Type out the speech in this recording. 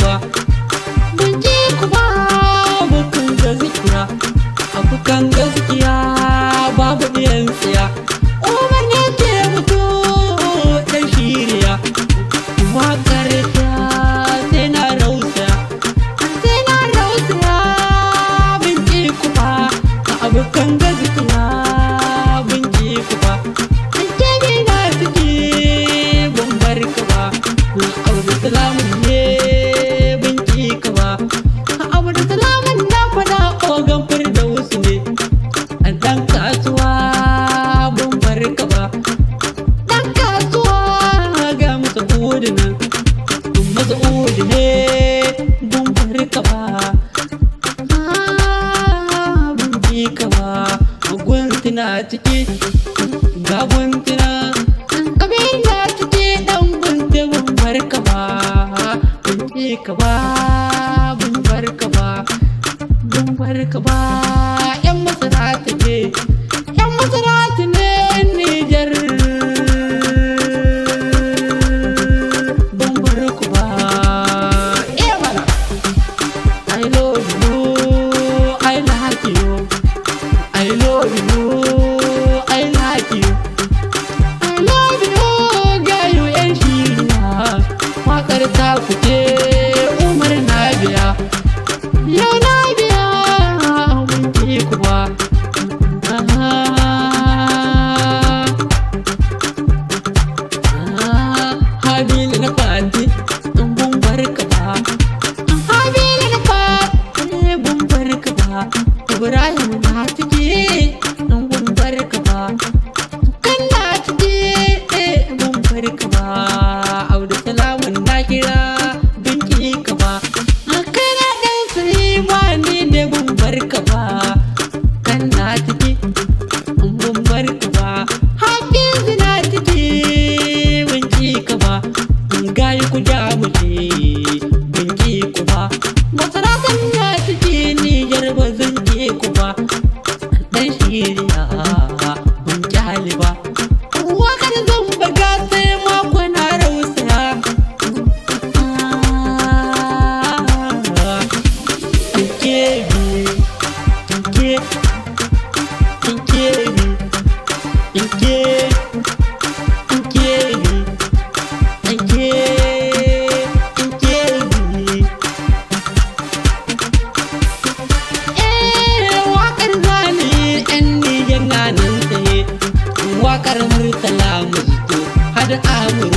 ba, ban ki ku ba abokan gaskiya, abokan gaskiya babu ɗiyan tsiya. Umar ne ke mutu ɗan shiriya, waƙar ta sai na rausaya, sai na rausaya. Ban ki ku ba abokan gaskiya, ban ki ku ba. Salamun ne ban ki ka ba, abu da salamun na faɗa ogan Firdausu ne. Ɗan kasuwa ban bar ka ba, ɗan kasuwa ga Masa'udu nan, Masa'udu ne ban bar ka ba, ban ki ka ba. Guntuna ciki ga guntuna, kabila ciki ɗan guntu ban bar ka ba, ban ki ka ba, ban bar ka ba, ban bar ka ba. Yan Masarauta ne, yan Masarauta ne Nijar, ban bar ku ba. Mana I love you, I like you, I love you, I like you, I love you, gayu yan shiriya. Waƙar ta kuce Umar na biya, yau na biya ban ki ku ba. Habilu na fati ban bar ka ba, Habilu na fati ban bar ka ba. Ibrahim na ciki ban bar ka ba, kan na ciki ban bar ka ba. Audu salamun na kira ban ki ka ba, kana ɗan Suleiman ni ne ban bar ka ba, kan na ciki ban bar ka ba. Hafizu na ciki ban ki ka ba, gayi ku ja mu ce ban ki ku ba. Masarautar na ciki Nijar ba zan ki ku ba, ɗan shiriya ban kyale ba. Waƙar zan buga sai mako na rausaya, waƙar Murtala Muzito hada Amur